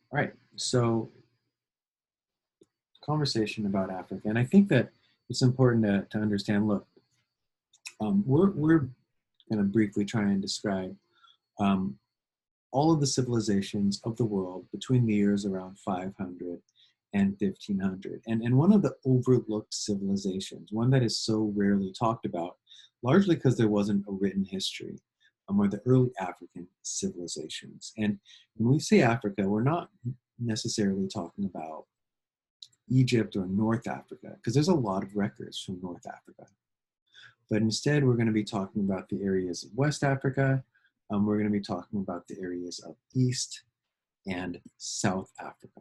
All right, so conversation about Africa, and I think that it's important to understand. Look, we're going to briefly try and describe um, all of the civilizations of the world between the years around 500 and 1500. And one of the overlooked civilizations, one that is so rarely talked about, largely because there wasn't a written history, are the early African civilizations. And when we say Africa, we're not necessarily talking about Egypt or North Africa, because there's a lot of records from North Africa. But instead, we're going to be talking about the areas of West Africa. We're going to be talking about the areas of East and South Africa.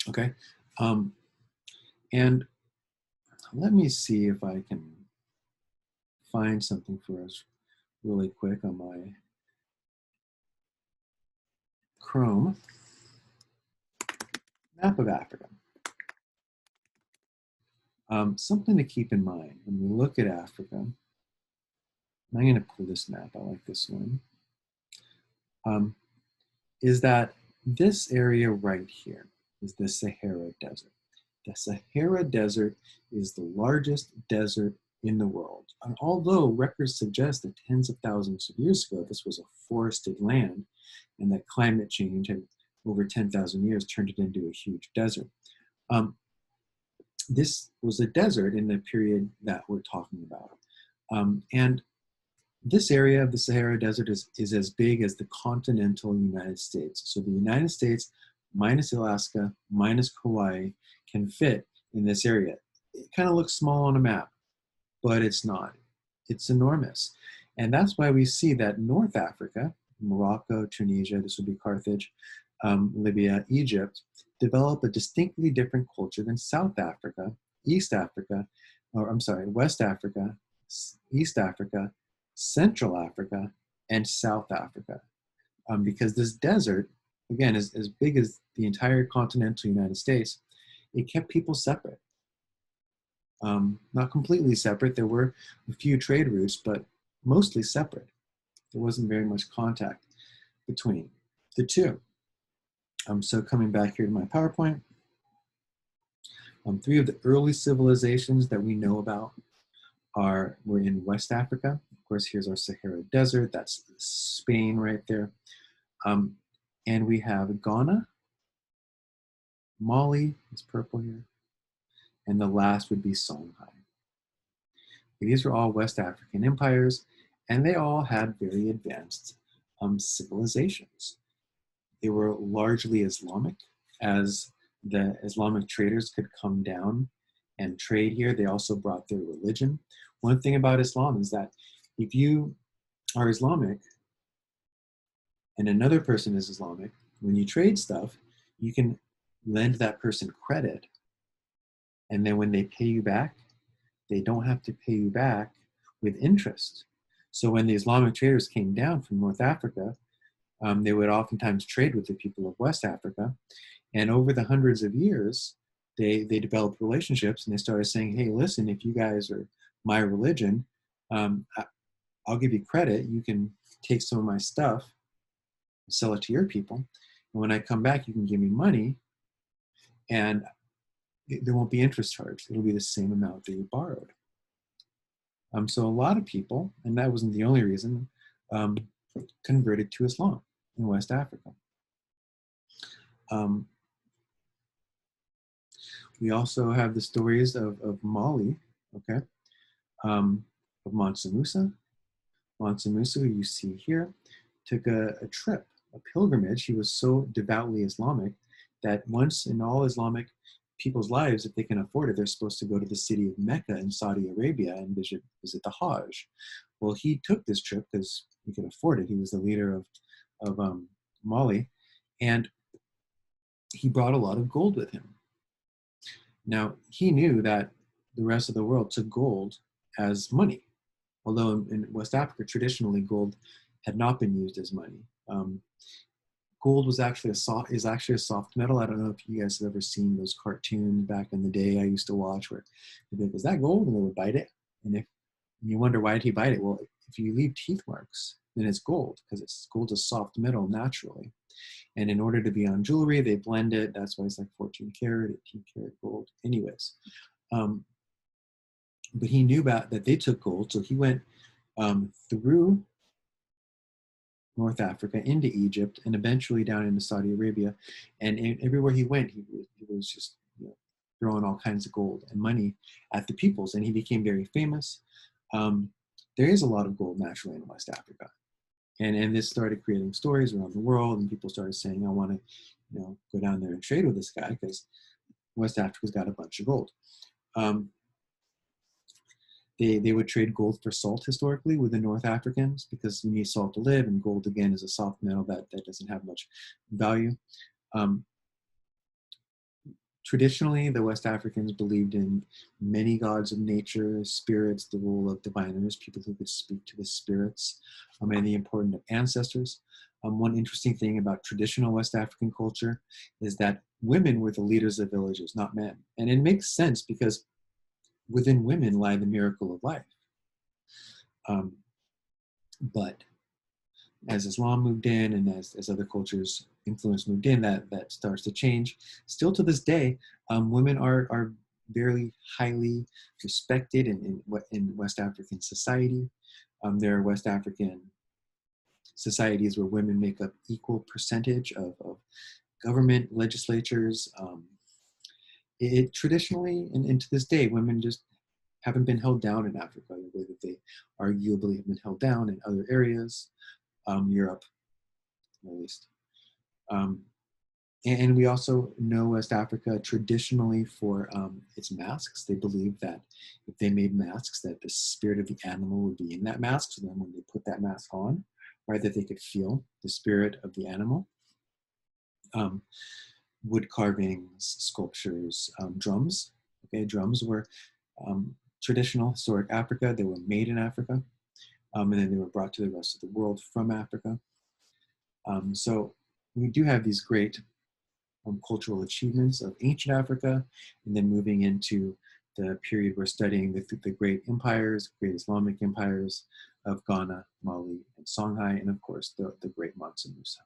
Okay. And let me see if I can find something for us really quick on my Chrome. Map of Africa. Something to keep in mind when we look at Africa. I'm going to pull this map. I like this one. Is that this area right here is the Sahara Desert. The Sahara Desert is the largest desert in the world. And although records suggest that tens of thousands of years ago, this was a forested land and that climate change had over 10,000 years turned it into a huge desert. This was a desert in the period that we're talking about. And this area of the Sahara Desert is as big as the continental United States. So the United States minus Alaska minus Hawaii can fit in this area. It kind of looks small on a map, but it's not. It's enormous. And that's why we see that North Africa, Morocco, Tunisia, this would be Carthage, Libya, Egypt, develop a distinctly different culture than South Africa, East Africa, or I'm sorry, West Africa, East Africa, Central Africa, and South Africa. Because this desert, again, is as big as the entire continental United States, it kept people separate. Not completely separate. There were a few trade routes, but mostly separate. There wasn't very much contact between the two. So coming back here to my PowerPoint, three of the early civilizations that we know about were in West Africa. Of course, here's our Sahara Desert. That's Spain right there. And we have Ghana, Mali, it's purple here, and the last would be Songhai. These are all West African empires, and they all had very advanced civilizations. They were largely Islamic, as the Islamic traders could come down and trade here. They also brought their religion. One thing about Islam is that if you are Islamic and another person is Islamic, when you trade stuff, you can lend that person credit. And then when they pay you back, they don't have to pay you back with interest. So when the Islamic traders came down from North Africa, they would oftentimes trade with the people of West Africa. And over the hundreds of years, they developed relationships and they started saying, hey, listen, if you guys are my religion, I'll give you credit. You can take some of my stuff, sell it to your people. And when I come back, you can give me money and there won't be interest charged. It'll be the same amount that you borrowed. So a lot of people, and that wasn't the only reason, converted to Islam in West Africa. We also have the stories of Mali, okay, of Mansa Musa. Mansa Musa, who you see here, took a trip, a pilgrimage. He was so devoutly Islamic that once in all Islamic people's lives, if they can afford it, they're supposed to go to the city of Mecca in Saudi Arabia and visit the Hajj. Well, he took this trip because he could afford it. He was the leader of Mali, and he brought a lot of gold with him. Now, he knew that the rest of the world took gold as money, although in West Africa, traditionally, gold had not been used as money. Gold is actually a soft metal. I don't know if you guys have ever seen those cartoons back in the day I used to watch where they'd be like, is that gold? And they would bite it. And if you wonder why did he bite it? Well, if if you leave teeth marks, then it's gold, because gold is soft metal naturally. And in order to be on jewelry, they blend it. That's why it's like 14 karat, 18 karat gold. Anyways, but he knew about that they took gold, so he went through North Africa into Egypt and eventually down into Saudi Arabia. And everywhere he went, he was just throwing all kinds of gold and money at the peoples, and he became very famous. There is a lot of gold naturally in West Africa. And this started creating stories around the world, and people started saying, I want to go down there and trade with this guy because West Africa's got a bunch of gold. They would trade gold for salt historically with the North Africans because you need salt to live, and gold, again, is a soft metal that doesn't have much value. Traditionally, the West Africans believed in many gods of nature, spirits, the role of diviners, people who could speak to the spirits, and the importance of ancestors. One interesting thing about traditional West African culture is that women were the leaders of villages, not men. And it makes sense because within women lie the miracle of life. But as Islam moved in and as other cultures' influence moved in, that starts to change. Still to this day, women are very highly respected in West African society. There are West African societies where women make up equal percentage of government legislatures. Traditionally, and to this day, women just haven't been held down in Africa the way that they arguably have been held down in other areas, Europe at least. And we also know West Africa traditionally for its masks. They believe that if they made masks, that the spirit of the animal would be in that mask. So then when they put that mask on, right, that they could feel the spirit of the animal. Wood carvings, sculptures, drums. Okay, drums were traditional, historic Africa. They were made in Africa. And then they were brought to the rest of the world from Africa. So we do have these great cultural achievements of ancient Africa, and then moving into the period we're studying, the great empires, great Islamic empires of Ghana, Mali, and Songhai, and of course the great Mansa Musa.